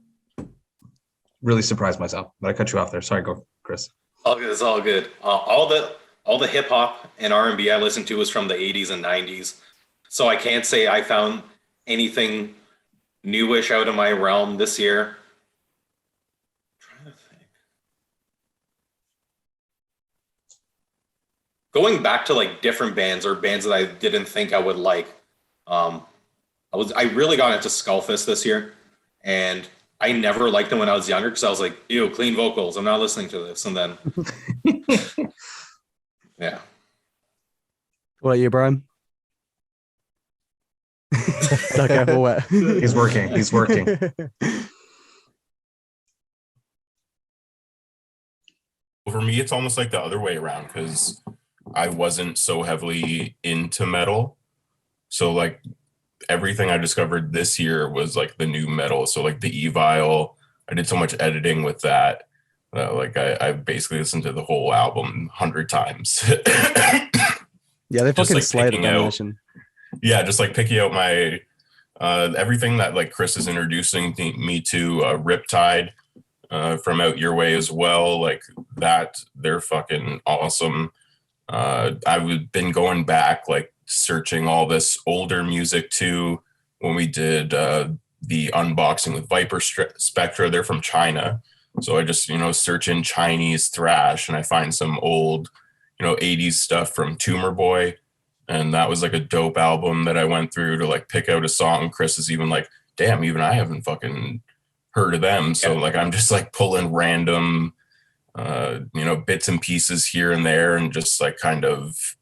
Really surprised myself, but I cut you off there. Sorry, go Chris. It's all good. All the hip hop and R&B I listened to was from the 80s and 90s, so I can't say I found anything newish out of my realm this year. Going back to like different bands or bands that I didn't think I would like. I really got into Skullfist this year, and I never liked them when I was younger because I was like, ew, clean vocals. I'm not listening to this. And then, yeah. What about you, Brian? Okay, we'll wait. He's working. For me, it's almost like the other way around because I wasn't so heavily into metal. So like everything I discovered this year was like the new metal. So like the Evil, I did so much editing with that. I basically listened to the whole album 100 times. Yeah, they fucking slayed the. Yeah, just like picking out my everything that like Chris is introducing me to, Riptide from Out Your Way as well. Like that, they're fucking awesome. I've been going back, like searching all this older music too. When we did the unboxing with Viper Spectra, they're from China. So I just, search in Chinese thrash and I find some old, 80s stuff from Tumor Boy. And that was like a dope album that I went through to like pick out a song. Chris is even like, damn, even I haven't fucking heard of them. So like, I'm just like pulling random bits and pieces here and there, and just like kind of,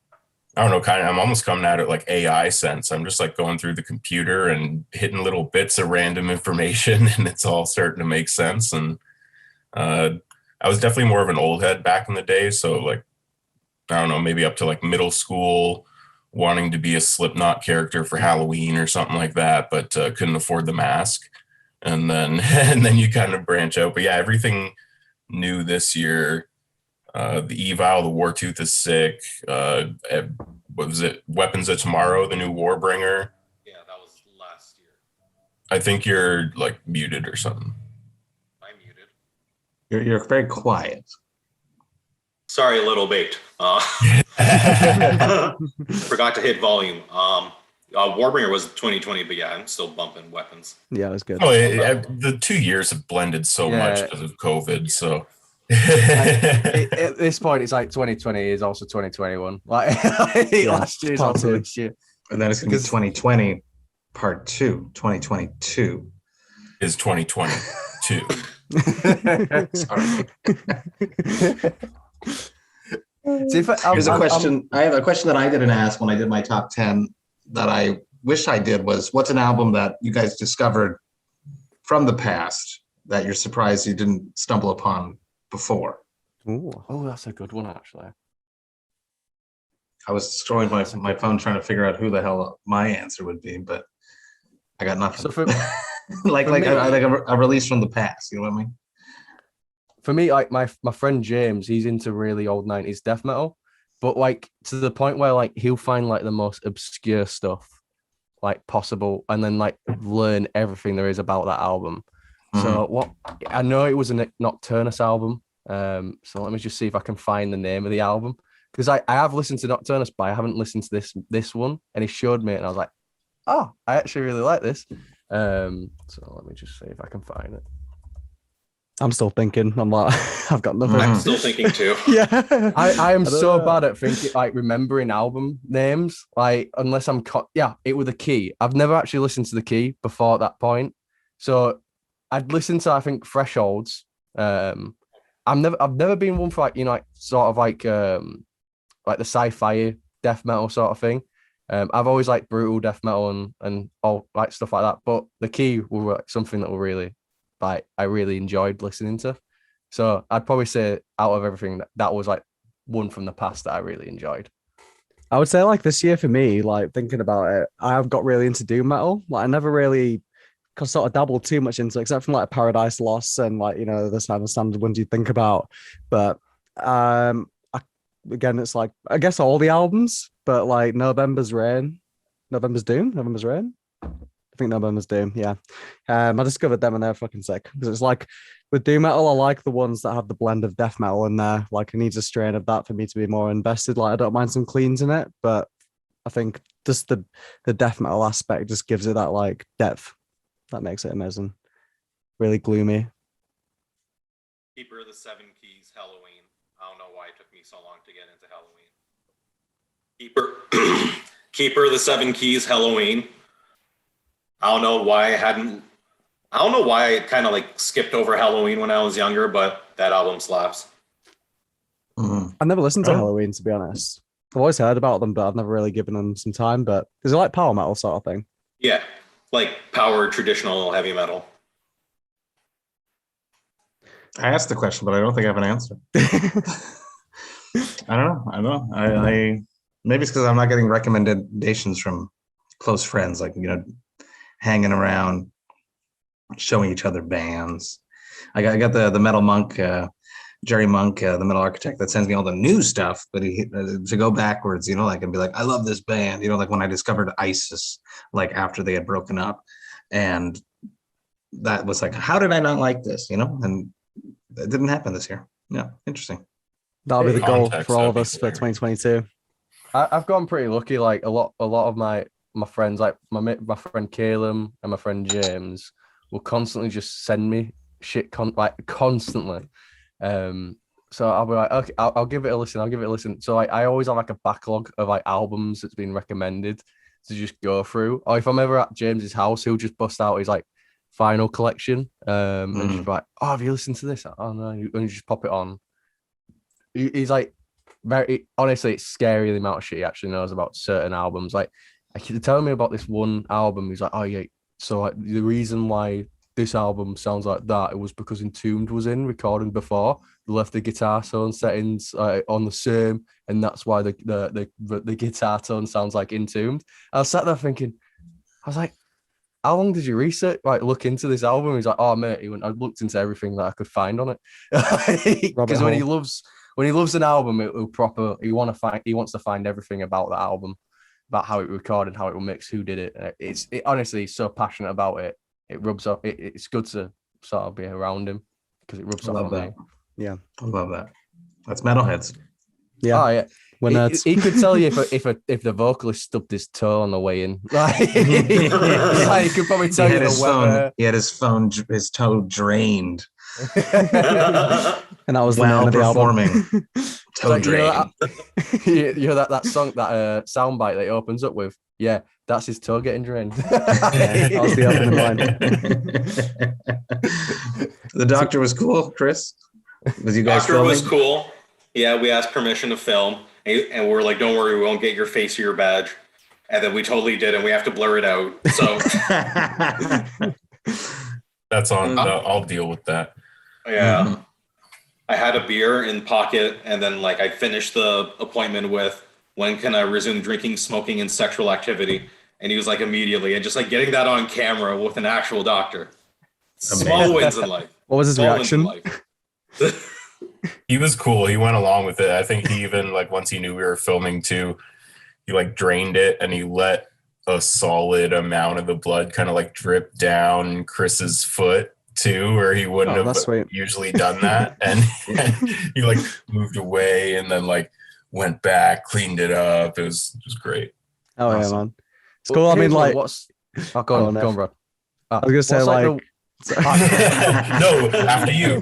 I don't know, I'm almost coming at it like AI sense. I'm just like going through the computer and hitting little bits of random information, and it's all starting to make sense. And I was definitely more of an old head back in the day. So like, I don't know, maybe up to like middle school, wanting to be a Slipknot character for Halloween or something like that, but couldn't afford the mask. And then you kind of branch out. But yeah, everything new this year. The Evil, the Wartooth is sick. What was it? Weapons of Tomorrow, the new Warbringer. Yeah, that was last year. I think you're like muted or something. I'm muted. You're very quiet. Sorry, a little bait. Forgot to hit volume. Warbringer was 2020, but yeah, I'm still bumping weapons. Yeah, it was good. Oh, the 2 years have blended so much because of COVID. So at this point, it's like 2020 is also 2021. Like last year is also this year. And then it's going to be 2020 part 2, 2022. Is 2022. Sorry. Here's a question. I have a question that I didn't ask when I did my top 10 that I wish I did was, what's an album that you guys discovered from the past that you're surprised you didn't stumble upon before? Ooh. Oh, that's a good one, actually. I was scrolling my phone trying to figure out who the hell my answer would be, but I got nothing. So for like a release from the past, you know what I mean? For me, like my friend James, he's into really old 90s death metal, but like to the point where like he'll find like the most obscure stuff like possible and then like learn everything there is about that album. So what I know it was a Nocturnus album. So let me just see if I can find the name of the album, because I have listened to Nocturnus, but I haven't listened to this one, and he showed me it and I was like, oh, I actually really like this. So let me just see if I can find it. I'm still thinking. I'm like, I've got nothing. I'm still thinking too. Yeah. I am so bad at thinking, like remembering album names, like unless I'm it with a key. I've never actually listened to the key before that point. So I'd listened to, I think, Thresholds. I've never been one for like, like sort of like the sci-fi death metal sort of thing. I've always liked brutal death metal and all like stuff like that. But the key were like something that were really I really enjoyed listening to. So I'd probably say out of everything that was like one from the past that I really enjoyed. I would say like this year for me, like thinking about it, I've got really into doom metal. Like I never really sort of dabbled too much into it, except from like Paradise Lost and like, the kind of standard ones you think about. But again, it's like, I guess all the albums, but like November's Doom. I think November's Doom, yeah. I discovered them and they're fucking sick. Because it's like, with doom metal, I like the ones that have the blend of death metal in there. Like, it needs a strain of that for me to be more invested. Like, I don't mind some cleans in it, but I think just the death metal aspect just gives it that, like, depth. That makes it amazing. Really gloomy. Keeper of the Seven Keys, Halloween. I don't know why it took me so long to get into Halloween. Keeper of the Seven Keys, Halloween. I don't know why I kind of like skipped over Halloween when I was younger, but that album slaps. I've never listened to Halloween, to be honest. I've always heard about them, but I've never really given them some time. But is it like power metal sort of thing? Yeah, like power traditional heavy metal. I asked the question, but I don't think I have an answer. I don't know. I maybe it's because I'm not getting recommendations from close friends, like, hanging around, showing each other bands. I got the metal monk, Jerry Monk, the metal architect, that sends me all the new stuff, but to go backwards, like, and be like, I love this band, like when I discovered ISIS, like after they had broken up, and that was like, how did I not like this, and it didn't happen this year. Yeah, interesting. That'll be the goal for all of us for 2022. I've gotten pretty lucky. Like a lot of my friends, like my friend Caleb and my friend James, will constantly just send me shit constantly. So I'll be like, okay, I'll give it a listen. So I always have like a backlog of like albums that's been recommended to just go through. Or if I'm ever at James's house, he'll just bust out his like vinyl collection, and just be like, oh, have you listened to this? Oh no, and you just pop it on, he's like very honestly, it's scary the amount of shit he actually knows about certain albums. Like he's telling me about this one album. He's like, oh yeah, so like the reason why this album sounds like that, it was because Entombed was in recording before. They left the guitar tone settings on the same, and that's why the guitar tone sounds like Entombed. I was sat there thinking, I was like, how long did you research, like look into this album? He's like, oh mate, I looked into everything that I could find on it. Because when he loves an album, he wants to find everything about the album, about how it recorded, how it was mixed, who did it. It honestly, he's so passionate about it. It rubs off. It's good to sort of be around him because it rubs off on me. Yeah, I love that. That's metalheads. yeah. Oh yeah. He could tell you if the vocalist stubbed his toe on the way in. Like, he could probably tell you the weather. He had his toe drained. And that was the name of the performing. Toe Like, drained. You know that song, that soundbite that he opens up with. Yeah, that's his toe getting drained. that was the opening line. The doctor was cool, Chris. Was you guys Doctor filming? was cool. Yeah, we asked permission to film, and we're like, "Don't worry, we won't get your face or your badge." And then we totally did, and we have to blur it out. So That's on. I'll deal with that. yeah, Mhm. I had a beer in pocket, and then like I finished the appointment with, "When can I resume drinking, smoking, and sexual activity?" And he was like, "Immediately." And just like getting that on camera with an actual doctor. Small Amazing. wins in life. What was his Small wins in reaction? life. He was cool. He went along with it. I think he even like once he knew we were filming too, he like drained it and he let a solid amount of the blood kind of like drip down Chris's foot too, where he wouldn't have usually done that. And he like moved away and then like went back, cleaned it up. It was just great. Oh Awesome. yeah, man. It's cool. I mean, like, go on, bro. I was gonna say like No, after you.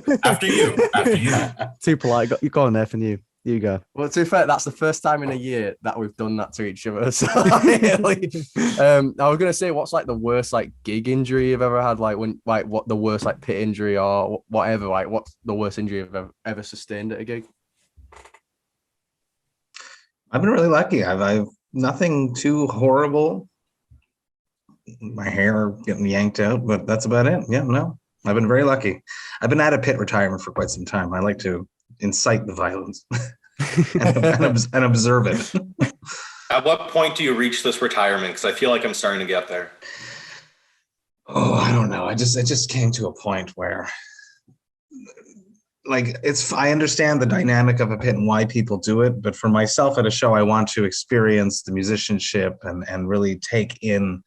too polite. You go on, Nathan. You go. Well, to be fair, that's the first time in a year that we've done that to each other. So, I was gonna say, what's like the worst like gig injury you've ever had? Like when, like what the worst like pit injury or whatever? Like what's the worst injury you've ever sustained at a gig? I've been really lucky. I've nothing too horrible. My hair getting yanked out, but that's about it. Yeah, no, I've been very lucky. I've been out of pit retirement for quite some time. I like to incite the violence and observe it. At what point do you reach this retirement? Because I feel like I'm starting to get there. Oh, I don't know. It just came to a point where, like, I understand the dynamic of a pit and why people do it, but for myself at a show, I want to experience the musicianship and really take in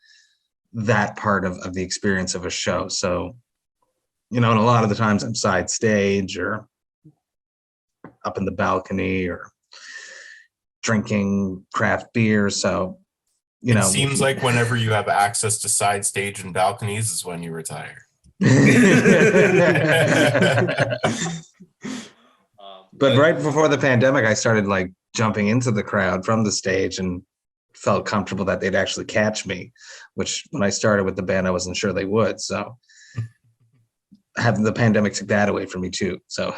that part of the experience of a show. So, and a lot of the times I'm side stage or up in the balcony or drinking craft beer. So, It seems like whenever you have access to side stage and balconies is when you retire. But right before the pandemic, I started like jumping into the crowd from the stage and felt comfortable that they'd actually catch me, which when I started with the band, I wasn't sure they would. So having the pandemic took that away from me too. So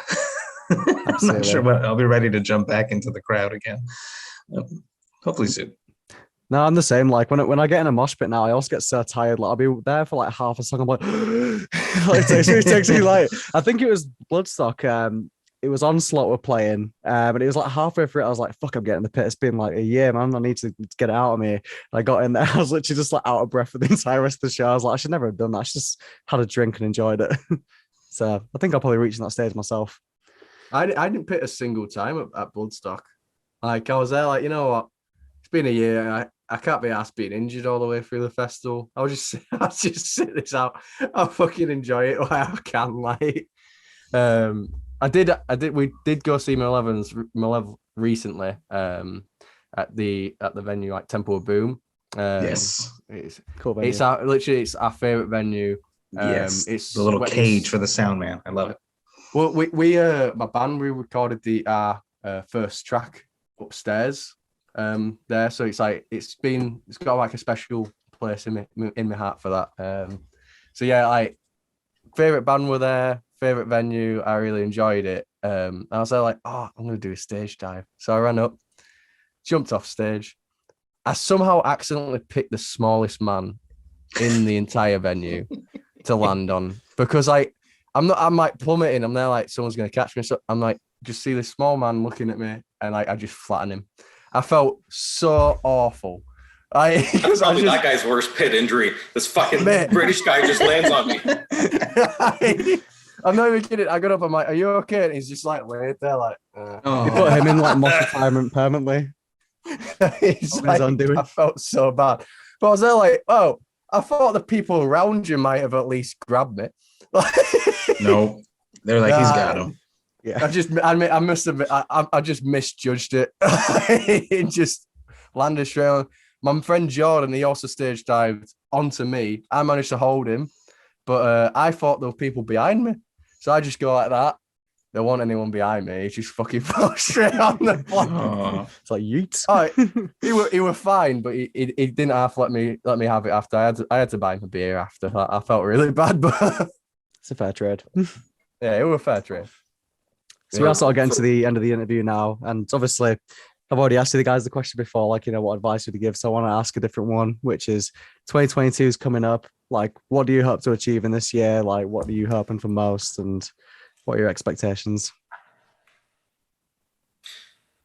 I'm not sure, but I'll be ready to jump back into the crowd again. Hopefully soon. No, I'm the same. Like when I get in a mosh pit now, I also get so tired. Like I'll be there for like half a song. I'm like, like it takes me like, I think it was Bloodstock. It was Onslaught were playing, and it was like halfway through it. I was like, "Fuck, I'm getting the pit." It's been like a year, man. I need to get it out of me. And I got in there. I was literally just like out of breath for the entire rest of the show. I was like, I should never have done that. I should just had a drink and enjoyed it. So I think I'll probably reach that stage myself. I didn't pit a single time at Bloodstock. Like I was there, like, you know what? It's been a year. I can't be asked being injured all the way through the festival. I'll just sit this out. I'll fucking enjoy it while I can. Like, we did go see Malev recently at the venue like Temple of Boom. Yes, it's cool venue. It's our favorite venue. Yes, it's the little cage for the sound man. I love it. Well, we my band, we recorded our first track upstairs there, so it's got like a special place in my heart for that. So yeah, like favorite band were there, favorite venue. I really enjoyed it. I was there like, oh, I'm going to do a stage dive. So I ran up, jumped off stage. I somehow accidentally picked the smallest man in the entire venue to land on because I'm like plummeting. I'm there like, someone's going to catch me. So I'm like, just see this small man looking at me and like, I just flatten him. I felt so awful. That's probably that guy's worst pit injury. This fucking British guy just lands on me. I'm not even kidding. I got up. I'm like, "Are you okay?" And he's just like laid there, like. You put him in like mock retirement permanently. He's like, I felt so bad, but I was there like, "Oh, I thought the people around you might have at least grabbed me." No, they're like, he's got him. Yeah, I must have. I just misjudged it. It just landed straight on. My friend Jordan, he also stage dived onto me. I managed to hold him, but I thought there were people behind me. So I just go like that. There wasn't anyone behind me. He just fucking fell straight on the floor. Oh. It's like yeet. He were fine, but he didn't have to let me have it after. I had to buy him a beer after. I felt really bad, but it's a fair trade. Yeah, it was a fair trade. So we are sort of getting to the end of the interview now, and obviously I've already asked you the guys the question before, like, you know, what advice would you give? So I want to ask a different one, which is 2022 is coming up. Like, what do you hope to achieve in this year? Like, what are you hoping for most, and what are your expectations?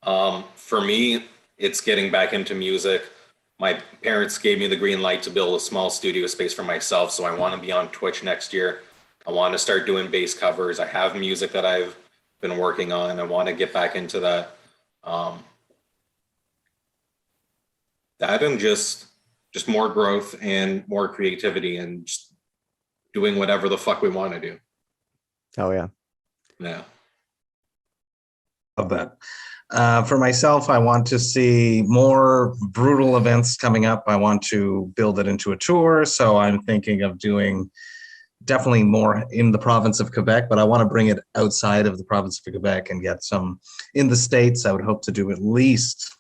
For me, it's getting back into music. My parents gave me the green light to build a small studio space for myself. So I want to be on Twitch next year. I want to start doing bass covers. I have music that I've been working on. I want to get back into that. That and just more growth and more creativity and just doing whatever the fuck we want to do. Oh yeah. Yeah. Love that. For myself, I want to see more Brewtal events coming up. I want to build it into a tour. So I'm thinking of doing definitely more in the province of Quebec, but I want to bring it outside of the province of Quebec and get some in the States. I would hope to do at least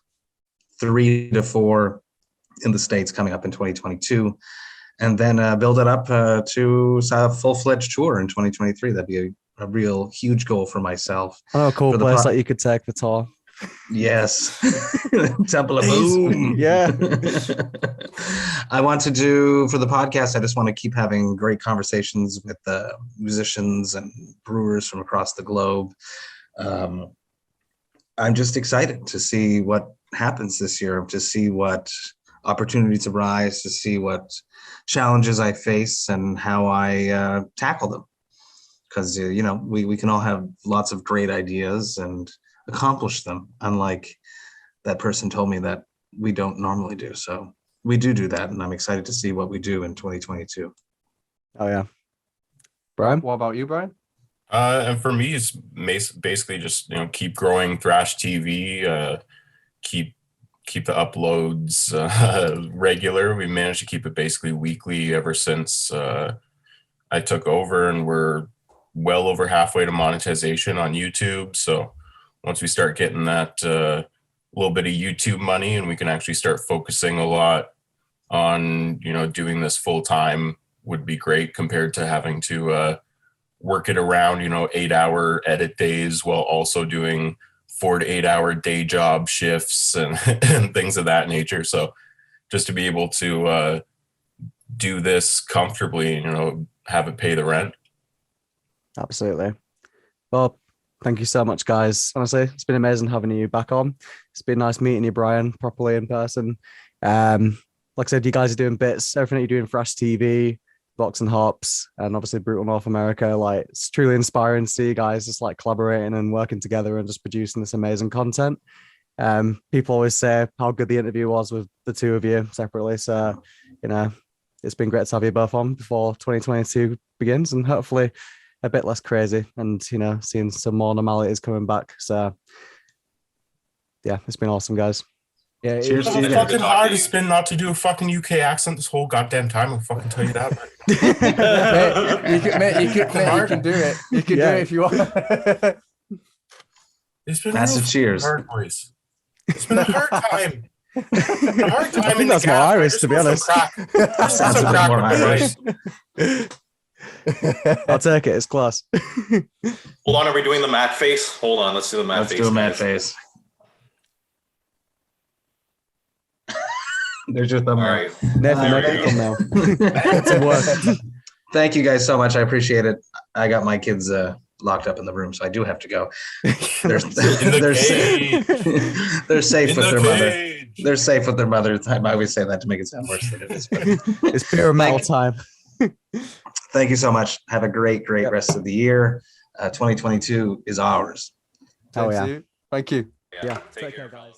3 to 4 in the States coming up in 2022, and then build it up to a full-fledged tour in 2023. That'd be a real huge goal for myself. Oh, a cool place that you could take the tour. Yes. Temple of Boom. Yeah. I want to do, for the podcast, I just want to keep having great conversations with the musicians and brewers from across the globe. I'm just excited to see what happens this year, to see what opportunities arise, to see what challenges I face and how I tackle them. Because, you know, we can all have lots of great ideas and accomplish them, unlike that person told me that we don't normally do. So we do that, and I'm excited to see what we do in 2022. Oh yeah. Brian? What about you, Brian? And for me, it's basically just, you know, keep growing ThrashedTV, keep the uploads regular. We managed to keep it basically weekly ever since I took over, and we're well over halfway to monetization on YouTube. So once we start getting that little bit of YouTube money, and we can actually start focusing a lot on, you know, doing this full time, would be great, compared to having to work it around, you know, 8-hour edit days while also doing 4 to 8 hour day job shifts and, and things of that nature. So just to be able to do this comfortably, you know, have it pay the rent. Absolutely. Well, thank you so much, guys. Honestly, it's been amazing having you back on. It's been nice meeting you, Brian, properly in person. Like I said, you guys are doing bits, everything that you're doing, ThrashedTV, Vox&Hops, and obviously Brewtal North America. Like, it's truly inspiring to see you guys just like collaborating and working together and just producing this amazing content. People always say how good the interview was with the two of you separately. So, you know, it's been great to have you both on before 2022 begins, and hopefully a bit less crazy, and, you know, seeing some more normalities coming back. So yeah, it's been awesome, guys. Yeah, cheers to you. Fucking hard it's been not to do a fucking UK accent this whole goddamn time. I'll fucking tell you that. You can do it. You can do it if you want. It's been massive cheers. Hard, boys. It's been a hard time. I think that's more Irish, to be honest. That sounds a bit more Irish. I'll take it. It's class. Hold on, are we doing the Matt face? Hold on, let's do the Matt face. Let's do a Matt guys. face. There's your thumbnail. All right. Nathan, There make we it go. come now. It's work. Thank you guys so much. I appreciate it. I got my kids locked up in the room, so I do have to go. They're, In the they're, cage. they're safe In with the their mother. cage. They're safe with their mother. I always say that to make it sound worse than it is. But It's pure metal time. thank you so much. Have a great Yep. rest of the year. 2022 is ours. Oh, yeah. Thank you. Yeah. Take care, guys.